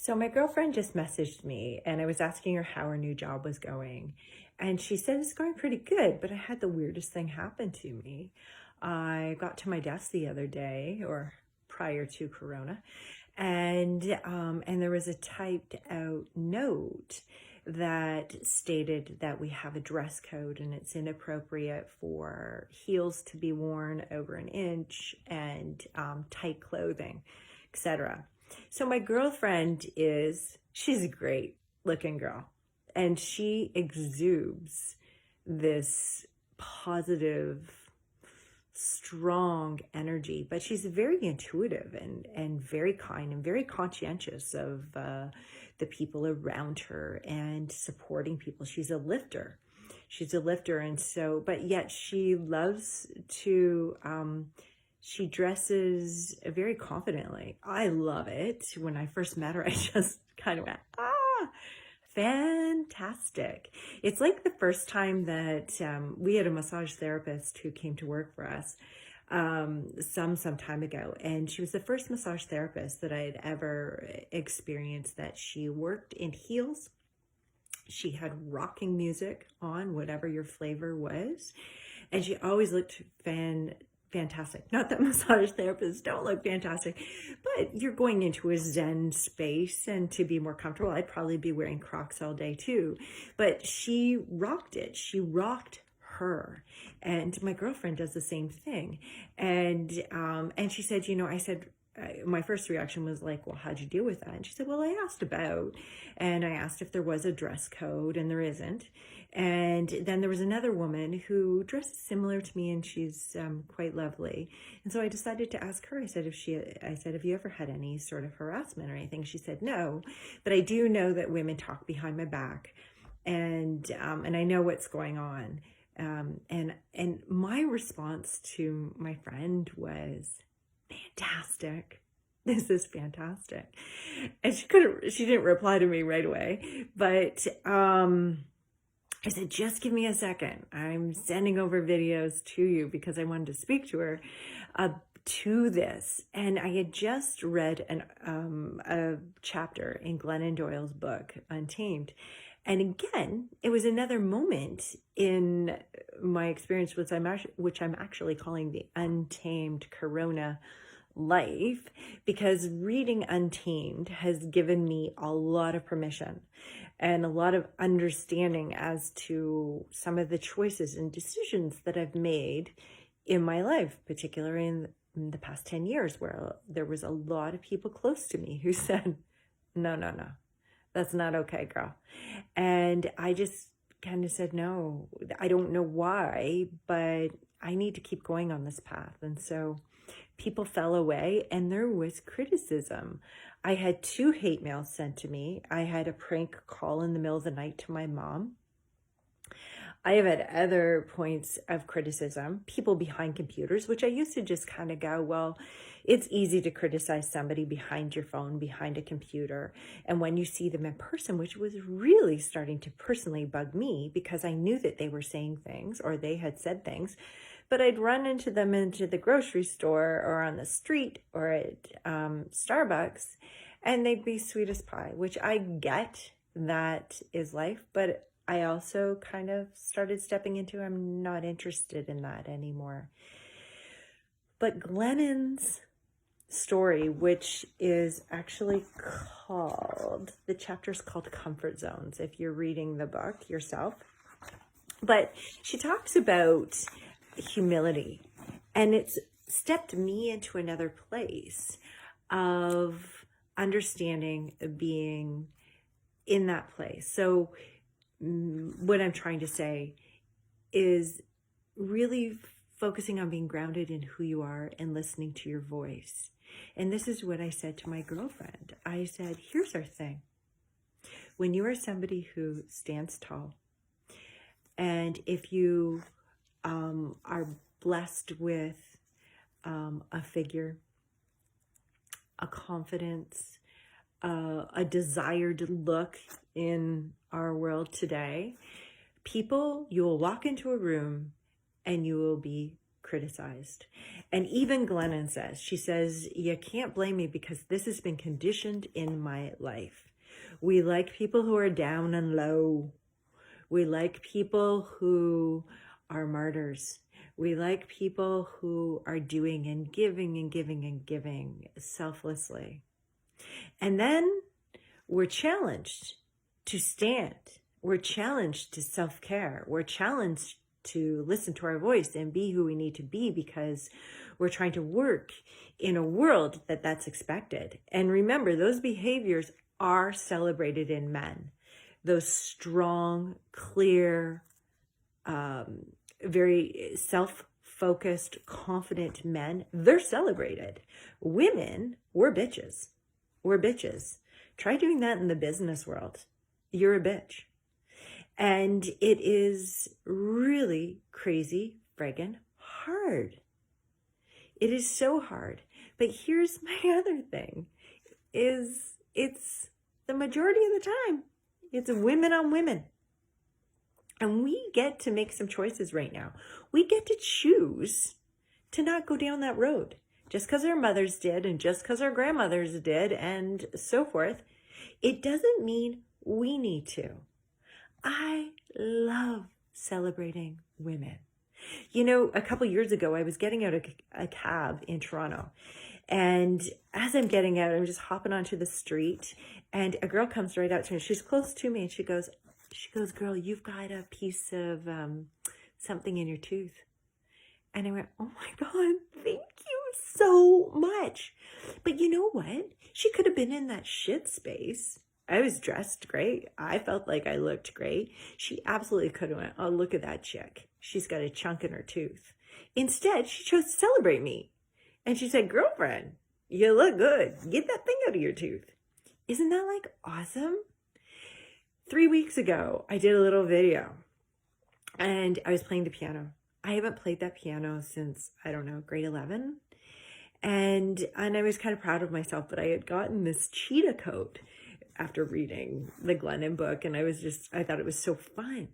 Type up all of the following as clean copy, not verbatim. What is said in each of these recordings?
So my girlfriend just messaged me and I was asking her how her new job was going. And she said it's going pretty good, but I had the weirdest thing happen to me. I got to my desk the other day, or prior to Corona, and there was a typed out note that stated that we have a dress code and it's inappropriate for heels to be worn over an inch and tight clothing, etc. So my girlfriend she's a great looking girl and she exudes this positive, strong energy, but she's very intuitive and very kind and very conscientious of the people around her and supporting people. She's a lifter. She's a lifter. And so, but yet she loves to, she dresses very confidently. I love it. When I first met her, I just kind of went, fantastic. It's like the first time that we had a massage therapist who came to work for us some time ago. And she was the first massage therapist that I had ever experienced that she worked in heels. She had rocking music on, whatever your flavor was. And she always looked fantastic. Not that massage therapists don't look fantastic, but you're going into a Zen space, and to be more comfortable, I'd probably be wearing Crocs all day too. But she rocked it. She rocked her. And my girlfriend does the same thing. And she said, I said, my first reaction was like, well, how'd you deal with that? And she said, well, I asked about, and I asked if there was a dress code, and there isn't. And then there was another woman who dresses similar to me, and she's quite lovely. And so I decided to ask her. I said, have you ever had any sort of harassment or anything? She said, no, but I do know that women talk behind my back, and I know what's going on. And my response to my friend was, fantastic. This is fantastic. And she didn't reply to me right away, but I said, just give me a second. I'm sending over videos to you because I wanted to speak to her to this. And I had just read a chapter in Glennon Doyle's book, Untamed. And again, it was another moment in my experience, which I'm actually calling the Untamed Corona life, because reading Untamed has given me a lot of permission and a lot of understanding as to some of the choices and decisions that I've made in my life, particularly in the past 10 years, where there was a lot of people close to me who said, no, that's not okay, girl. And I just kind of said, no, I don't know why, but I need to keep going on this path. And so people fell away, and there was criticism. I had 2 hate mails sent to me. I had a prank call in the middle of the night to my mom. I have had other points of criticism, people behind computers, which I used to just kind of go, well, it's easy to criticize somebody behind your phone, behind a computer. And when you see them in person, which was really starting to personally bug me because I knew that they were saying things or they had said things, but I'd run into them into the grocery store or on the street or at Starbucks, and they'd be sweet as pie, which I get, that is life, but I also kind of started stepping into, I'm not interested in that anymore. But Glennon's story, which is actually the chapter's called Comfort Zones, if you're reading the book yourself. But she talks about humility, and it's stepped me into another place of understanding being in that place. So what I'm trying to say is really focusing on being grounded in who you are and listening to your voice. And this is what I said to my girlfriend. I said, here's our thing. When you are somebody who stands tall, and if you are blessed with a figure, a confidence, a desired look in our world today, you will walk into a room and you will be criticized. And even Glennon says, she says, you can't blame me because this has been conditioned in my life. We like people who are down and low. We like people who are martyrs. We like people who are doing and giving and giving and giving selflessly. And then we're challenged to stand. We're challenged to self-care. We're challenged to listen to our voice and be who we need to be because we're trying to work in a world that's expected. And remember, those behaviors are celebrated in men. Those strong, clear, very self-focused, confident men, they're celebrated. Women, we're bitches. We're bitches. Try doing that in the business world. You're a bitch. And it is really crazy friggin' hard. It is so hard. But here's my other thing, is it's the majority of the time, it's women on women. And we get to make some choices right now. We get to choose to not go down that road. Just because our mothers did and just because our grandmothers did and so forth, it doesn't mean we need to. I love celebrating women. You know, a couple years ago, I was getting out a cab in Toronto. And as I'm getting out, I'm just hopping onto the street. And a girl comes right up to me. She's close to me. And she goes, girl, you've got a piece of something in your tooth. And I went, oh my God, thank you so much. But you know what? She could have been in that shit space. I was dressed great. I felt like I looked great. She absolutely could have went, oh, look at that chick. She's got a chunk in her tooth. Instead, she chose to celebrate me. And she said, girlfriend, you look good. Get that thing out of your tooth. Isn't that like awesome? 3 weeks ago, I did a little video and I was playing the piano. I haven't played that piano since, I don't know, grade 11. And I was kind of proud of myself, but I had gotten this cheetah coat after reading the Glennon book. And I thought it was so fun.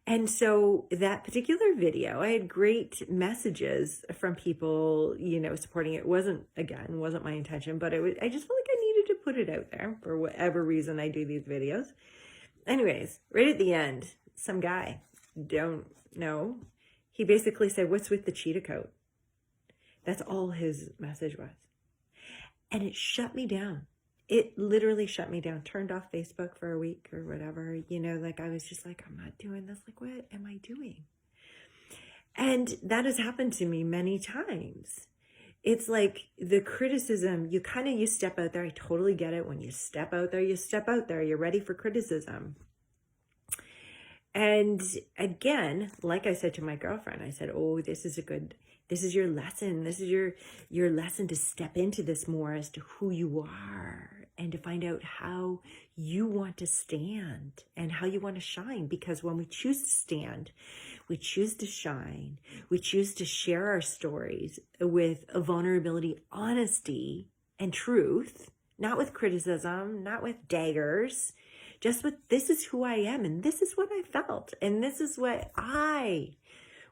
And so that particular video, I had great messages from people, you know, supporting it. Wasn't my intention, but I just felt like I needed to put it out there for whatever reason I do these videos. Anyways, right at the end, some guy, don't know, he basically said, what's with the cheetah coat? That's all his message was. And it shut me down. It literally shut me down, turned off Facebook for a week or whatever, you know, like I was just like, I'm not doing this. Like, what am I doing? And that has happened to me many times. It's like the criticism, you step out there. I totally get it. When you step out there, you're ready for criticism. And again, like I said to my girlfriend, I said, oh, this is your lesson. This is your lesson to step into this more as to who you are and to find out how you want to stand and how you want to shine. Because when we choose to stand, we choose to shine, we choose to share our stories with a vulnerability, honesty, and truth, not with criticism, not with daggers, just with this is who I am and this is what I felt and this is what I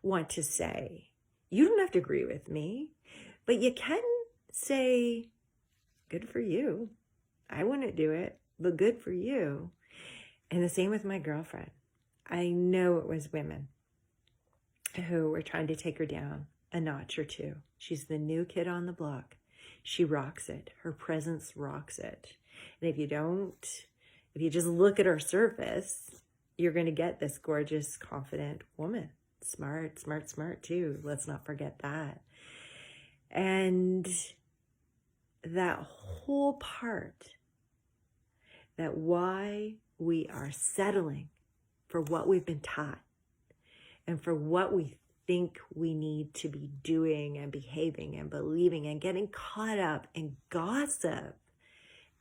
want to say. You don't have to agree with me, but you can say, good for you. I wouldn't do it, but good for you. And the same with my girlfriend. I know it was women who were trying to take her down a notch or two. She's the new kid on the block. She rocks it. Her presence rocks it. And if you just look at her surface, you're going to get this gorgeous, confident woman. Smart too. Let's not forget that. And that whole part, that why we are settling for what we've been taught and for what we think we need to be doing and behaving and believing and getting caught up in gossip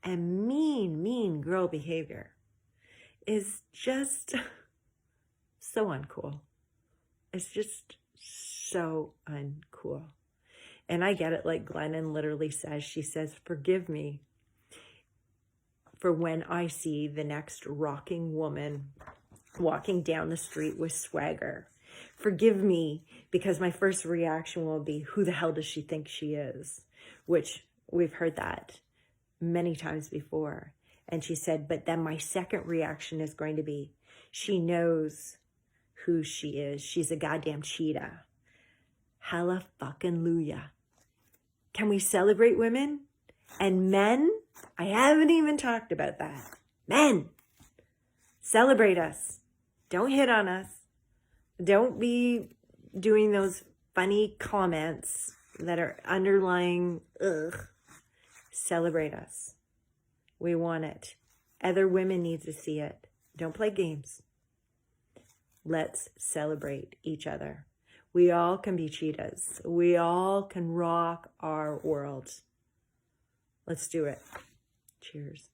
and mean girl behavior is just so uncool. It's just so uncool. And I get it, like Glennon literally says, she says, forgive me for when I see the next rocking woman walking down the street with swagger. Forgive me, because my first reaction will be, who the hell does she think she is? Which we've heard that many times before. And she said, but then my second reaction is going to be, she knows who she is. She's a goddamn cheetah. Hallelujah. Can we celebrate women? And men? I haven't even talked about that. Men, celebrate us. Don't hit on us. Don't be doing those funny comments that are underlying, ugh. Celebrate us. We want it. Other women need to see it. Don't play games. Let's celebrate each other. We all can be cheetahs. We all can rock our world. Let's do it. Cheers.